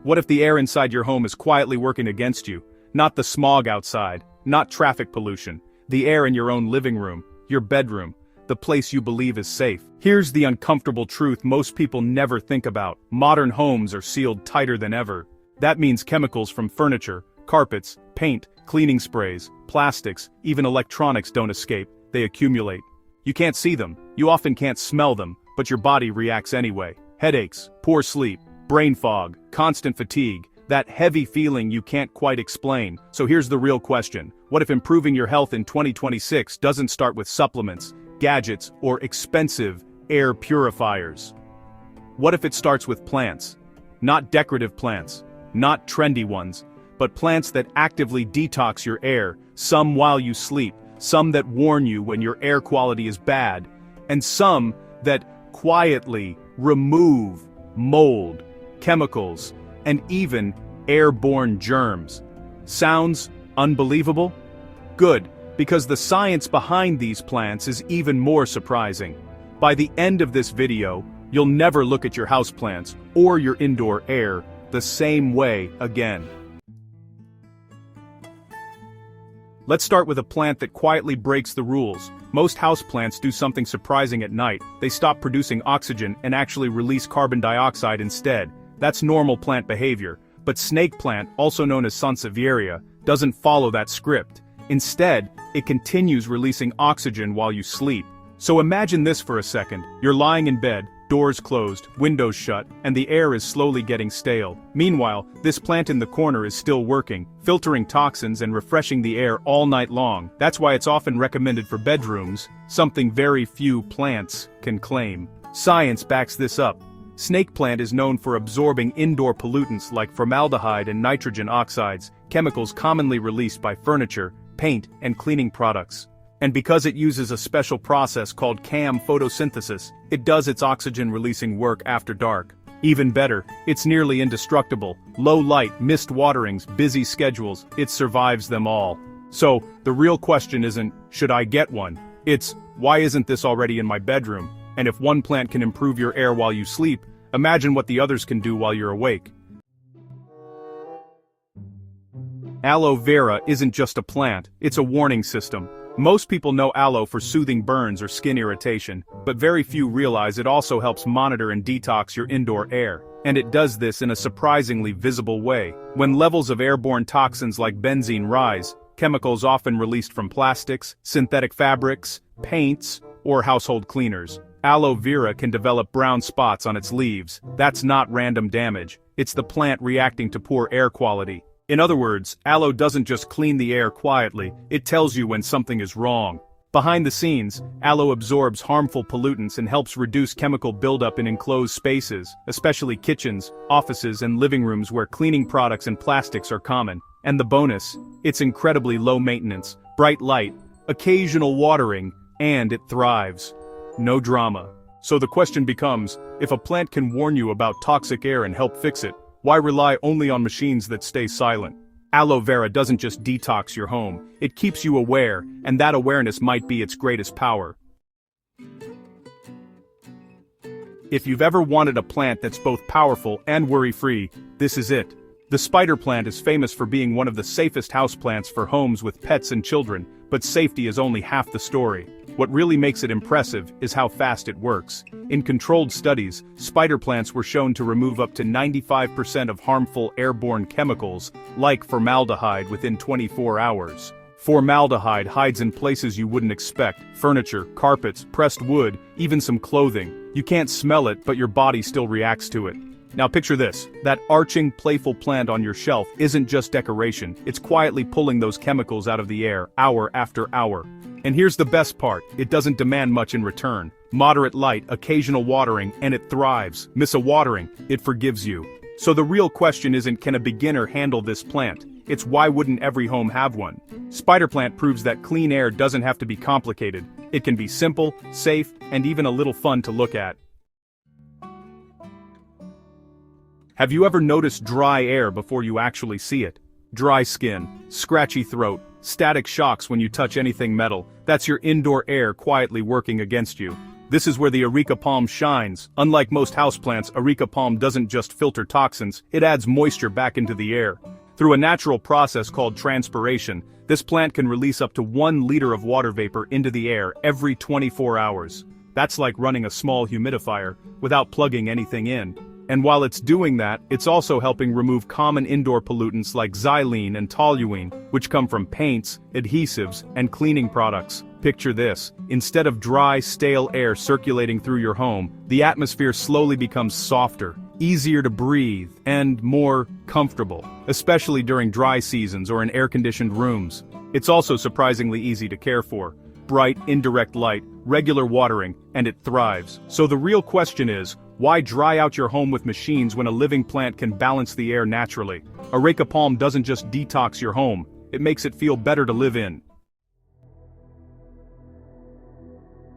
What if the air inside your home is quietly working against you? Not the smog outside, not traffic pollution, the air in your own living room, your bedroom, the place you believe is safe. Here's the uncomfortable truth most people never think about. Modern homes are sealed tighter than ever. That means chemicals from furniture, carpets, paint, cleaning sprays, plastics, even electronics don't escape, they accumulate. You can't see them, you often can't smell them, but your body reacts anyway. Headaches, poor sleep, brain fog, constant fatigue, that heavy feeling you can't quite explain. So here's the real question. What if improving your health in 2026 doesn't start with supplements, gadgets, or expensive air purifiers? What if it starts with plants? Not decorative plants, not trendy ones, but plants that actively detox your air, some while you sleep, some that warn you when your air quality is bad, and some that quietly remove mold, chemicals, and even airborne germs. Sounds unbelievable? Good, because the science behind these plants is even more surprising. By the end of this video, you'll never look at your houseplants or your indoor air the same way again. Let's start with a plant that quietly breaks the rules. Most houseplants do something surprising at night. They stop producing oxygen and actually release carbon dioxide instead. That's normal plant behavior. But snake plant, also known as sansevieria, doesn't follow that script. Instead, it continues releasing oxygen while you sleep. So imagine this for a second. You're lying in bed, doors closed, windows shut, and the air is slowly getting stale. Meanwhile, this plant in the corner is still working, filtering toxins and refreshing the air all night long. That's why it's often recommended for bedrooms, something very few plants can claim. Science backs this up. Snake plant is known for absorbing indoor pollutants like formaldehyde and nitrogen oxides, chemicals commonly released by furniture, paint, and cleaning products. And because it uses a special process called CAM photosynthesis, it does its oxygen-releasing work after dark. Even better, it's nearly indestructible. Low light, missed waterings, busy schedules, it survives them all. So, the real question isn't, should I get one? It's, why isn't this already in my bedroom? And if one plant can improve your air while you sleep, imagine what the others can do while you're awake. Aloe vera isn't just a plant, it's a warning system. Most people know aloe for soothing burns or skin irritation, but very few realize it also helps monitor and detox your indoor air. And it does this in a surprisingly visible way. When levels of airborne toxins like benzene rise, chemicals often released from plastics, synthetic fabrics, paints, or household cleaners, aloe vera can develop brown spots on its leaves. That's not random damage, it's the plant reacting to poor air quality. In other words, aloe doesn't just clean the air quietly, it tells you when something is wrong. Behind the scenes, aloe absorbs harmful pollutants and helps reduce chemical buildup in enclosed spaces, especially kitchens, offices, and living rooms where cleaning products and plastics are common. And the bonus? It's incredibly low maintenance, bright light, occasional watering, and it thrives. No drama. So the question becomes, if a plant can warn you about toxic air and help fix it, why rely only on machines that stay silent? Aloe vera doesn't just detox your home, it keeps you aware, and that awareness might be its greatest power. If you've ever wanted a plant that's both powerful and worry-free, this is it. The spider plant is famous for being one of the safest houseplants for homes with pets and children, but safety is only half the story. What really makes it impressive is how fast it works. In controlled studies, spider plants were shown to remove up to 95% of harmful airborne chemicals, like formaldehyde, within 24 hours. Formaldehyde hides in places you wouldn't expect: furniture, carpets, pressed wood, even some clothing. You can't smell it, but your body still reacts to it. Now picture this, that arching, playful plant on your shelf isn't just decoration, it's quietly pulling those chemicals out of the air, hour after hour. And here's the best part, it doesn't demand much in return. Moderate light, occasional watering, and it thrives. Miss a watering, it forgives you. So the real question isn't, can a beginner handle this plant? It's, why wouldn't every home have one? Spider plant proves that clean air doesn't have to be complicated. It can be simple, safe, and even a little fun to look at. Have you ever noticed dry air before you actually see it? Dry skin, scratchy throat, static shocks when you touch anything metal, that's your indoor air quietly working against you. This is where the Areca palm shines. Unlike most houseplants, Areca palm doesn't just filter toxins, it adds moisture back into the air. Through a natural process called transpiration, this plant can release up to 1 liter of water vapor into the air every 24 hours. That's like running a small humidifier, without plugging anything in. And while it's doing that, it's also helping remove common indoor pollutants like xylene and toluene, which come from paints, adhesives, and cleaning products. Picture this: instead of dry, stale air circulating through your home, the atmosphere slowly becomes softer, easier to breathe, and more comfortable, especially during dry seasons or in air-conditioned rooms. It's also surprisingly easy to care for. Bright, indirect light, regular watering, and it thrives. So the real question is, why dry out your home with machines when a living plant can balance the air naturally? Areca palm doesn't just detox your home, it makes it feel better to live in.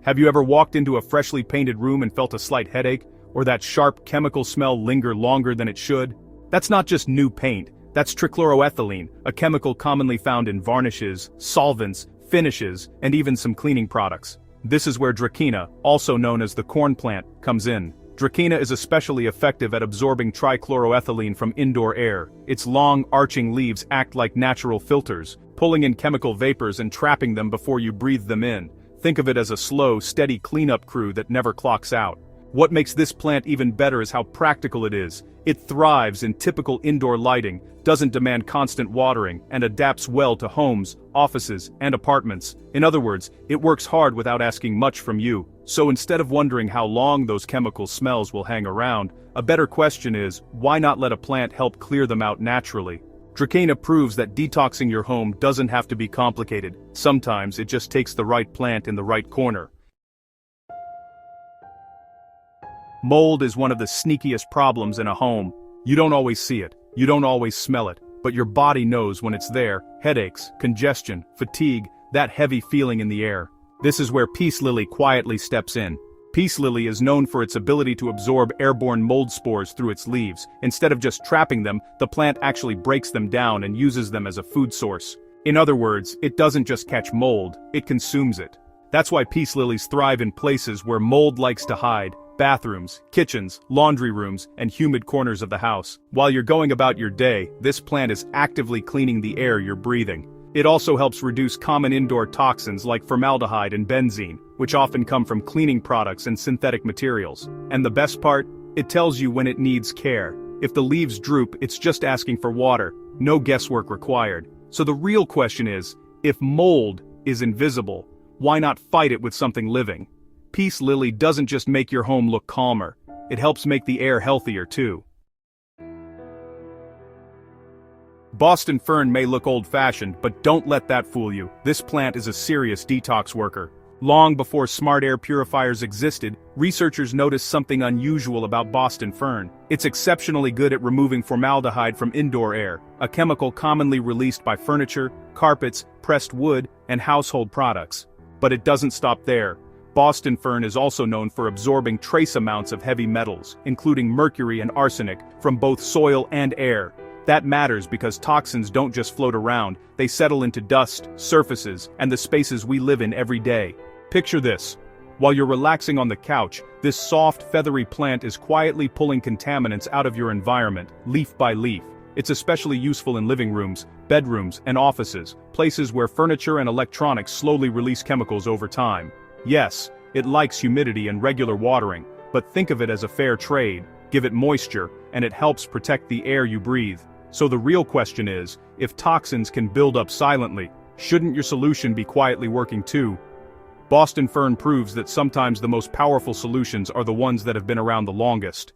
Have you ever walked into a freshly painted room and felt a slight headache, or that sharp chemical smell linger longer than it should? That's not just new paint, that's trichloroethylene, a chemical commonly found in varnishes, solvents, finishes, and even some cleaning products. This is where Dracaena, also known as the corn plant, comes in. Dracaena is especially effective at absorbing trichloroethylene from indoor air. Its long, arching leaves act like natural filters, pulling in chemical vapors and trapping them before you breathe them in. Think of it as a slow, steady cleanup crew that never clocks out. What makes this plant even better is how practical it is. It thrives in typical indoor lighting, doesn't demand constant watering, and adapts well to homes, offices, and apartments. In other words, it works hard without asking much from you. So instead of wondering how long those chemical smells will hang around, a better question is, why not let a plant help clear them out naturally? Dracaena proves that detoxing your home doesn't have to be complicated. Sometimes it just takes the right plant in the right corner. Mold is one of the sneakiest problems in a home. You don't always see it, you don't always smell it, but your body knows when it's there. Headaches, congestion, fatigue, that heavy feeling in the air. This is where Peace Lily quietly steps in. Peace Lily is known for its ability to absorb airborne mold spores through its leaves. Instead of just trapping them, the plant actually breaks them down and uses them as a food source. In other words, it doesn't just catch mold, it consumes it. That's why peace lilies thrive in places where mold likes to hide: bathrooms, kitchens, laundry rooms, and humid corners of the house. While you're going about your day, this plant is actively cleaning the air you're breathing. It also helps reduce common indoor toxins like formaldehyde and benzene, which often come from cleaning products and synthetic materials. And the best part? It tells you when it needs care. If the leaves droop, it's just asking for water, no guesswork required. So the real question is, if mold is invisible, why not fight it with something living? Peace Lily doesn't just make your home look calmer, it helps make the air healthier too. Boston Fern may look old-fashioned, but don't let that fool you. This plant is a serious detox worker. Long before smart air purifiers existed, researchers noticed something unusual about Boston Fern. It's exceptionally good at removing formaldehyde from indoor air, a chemical commonly released by furniture, carpets, pressed wood, and household products. But it doesn't stop there. Boston Fern is also known for absorbing trace amounts of heavy metals, including mercury and arsenic, from both soil and air. That matters because toxins don't just float around, they settle into dust, surfaces, and the spaces we live in every day. Picture this. While you're relaxing on the couch, this soft, feathery plant is quietly pulling contaminants out of your environment, leaf by leaf. It's especially useful in living rooms, bedrooms, and offices, places where furniture and electronics slowly release chemicals over time. Yes, it likes humidity and regular watering, but think of it as a fair trade. Give it moisture, and it helps protect the air you breathe. So the real question is, if toxins can build up silently, shouldn't your solution be quietly working too? Boston Fern proves that sometimes the most powerful solutions are the ones that have been around the longest.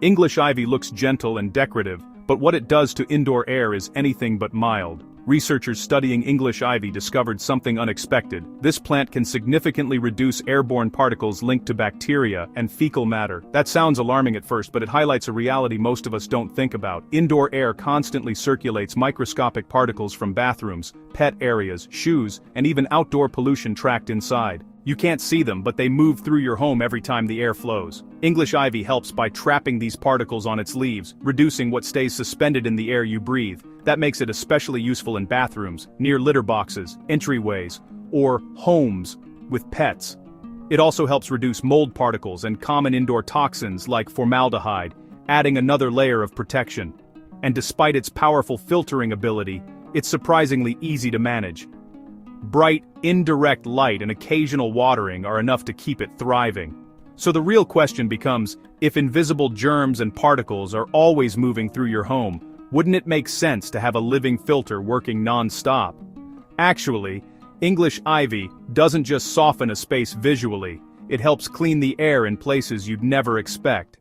English ivy looks gentle and decorative, but what it does to indoor air is anything but mild. Researchers studying English ivy discovered something unexpected. This plant can significantly reduce airborne particles linked to bacteria and fecal matter. That sounds alarming at first, but it highlights a reality most of us don't think about. Indoor air constantly circulates microscopic particles from bathrooms, pet areas, shoes, and even outdoor pollution trapped inside. You can't see them, but they move through your home every time the air flows. English ivy helps by trapping these particles on its leaves, reducing what stays suspended in the air you breathe. That makes it especially useful in bathrooms, near litter boxes, entryways, or homes with pets. It also helps reduce mold particles and common indoor toxins like formaldehyde, adding another layer of protection. And despite its powerful filtering ability, it's surprisingly easy to manage. Bright, indirect light and occasional watering are enough to keep it thriving. So the real question becomes, if invisible germs and particles are always moving through your home, wouldn't it make sense to have a living filter working non-stop? Actually, English ivy doesn't just soften a space visually, it helps clean the air in places you'd never expect.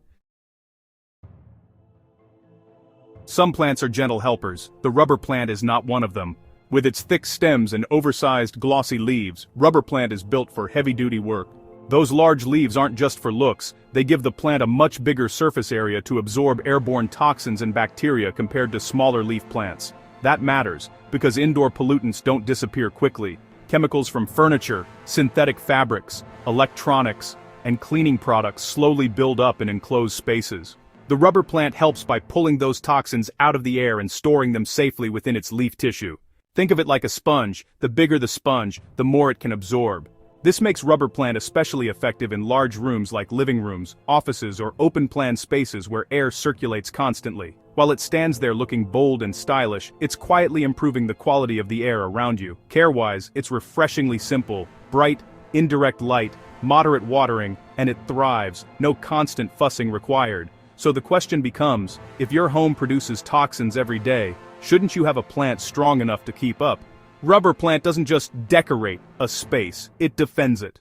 Some plants are gentle helpers. The rubber plant is not one of them. With its thick stems and oversized glossy leaves, rubber plant is built for heavy-duty work. Those large leaves aren't just for looks, they give the plant a much bigger surface area to absorb airborne toxins and bacteria compared to smaller leaf plants. That matters, because indoor pollutants don't disappear quickly. Chemicals from furniture, synthetic fabrics, electronics, and cleaning products slowly build up in enclosed spaces. The rubber plant helps by pulling those toxins out of the air and storing them safely within its leaf tissue. Think of it like a sponge. The bigger the sponge, the more it can absorb. This makes rubber plant especially effective in large rooms like living rooms, offices, or open-plan spaces where air circulates constantly. While it stands there looking bold and stylish, it's quietly improving the quality of the air around you. Care-wise, it's refreshingly simple, bright, indirect light, moderate watering, and it thrives, no constant fussing required. So the question becomes, if your home produces toxins every day, shouldn't you have a plant strong enough to keep up? Rubber plant doesn't just decorate a space, it defends it.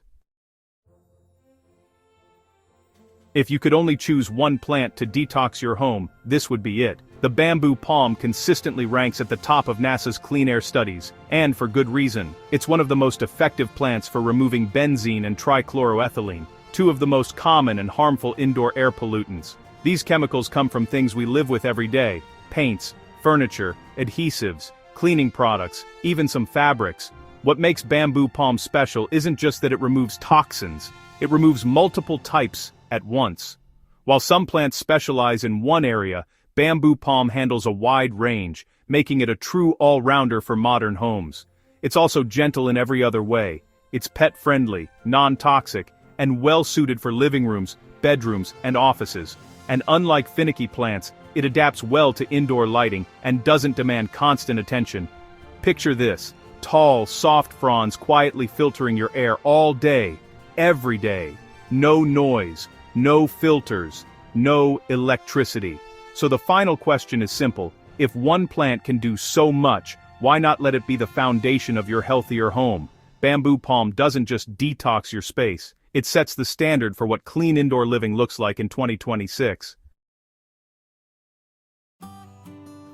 If you could only choose one plant to detox your home, this would be it. The bamboo palm consistently ranks at the top of NASA's clean air studies, and for good reason. It's one of the most effective plants for removing benzene and trichloroethylene, two of the most common and harmful indoor air pollutants. These chemicals come from things we live with every day: paints, furniture, adhesives, cleaning products, even some fabrics. What makes bamboo palm special isn't just that it removes toxins, it removes multiple types at once. While some plants specialize in one area, bamboo palm handles a wide range, making it a true all-rounder for modern homes. It's also gentle in every other way. It's pet-friendly, non-toxic, and well-suited for living rooms, bedrooms, and offices. And unlike finicky plants, it adapts well to indoor lighting and doesn't demand constant attention. Picture this: tall, soft fronds quietly filtering your air all day, every day. No noise, no filters, no electricity. So the final question is simple: if one plant can do so much, why not let it be the foundation of your healthier home? Bamboo palm doesn't just detox your space, it sets the standard for what clean indoor living looks like in 2026.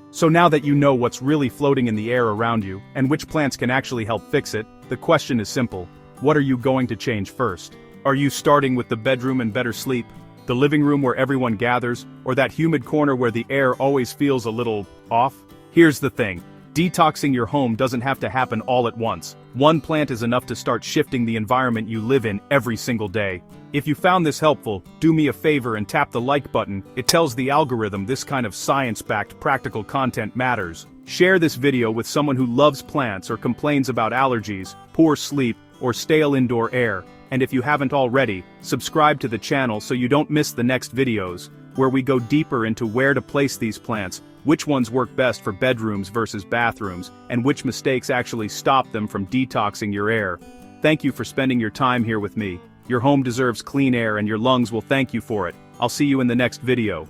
So now that you know what's really floating in the air around you, and which plants can actually help fix it, the question is simple: what are you going to change first? Are you starting with the bedroom and better sleep, the living room where everyone gathers, or that humid corner where the air always feels a little off? Here's the thing: detoxing your home doesn't have to happen all at once. One plant is enough to start shifting the environment you live in every single day. If you found this helpful, do me a favor and tap the like button. It tells the algorithm this kind of science-backed practical content matters. Share this video with someone who loves plants or complains about allergies, poor sleep, or stale indoor air. And if you haven't already, subscribe to the channel so you don't miss the next videos, where we go deeper into where to place these plants, which ones work best for bedrooms versus bathrooms, and which mistakes actually stop them from detoxing your air. Thank you for spending your time here with me. Your home deserves clean air and your lungs will thank you for it. I'll see you in the next video.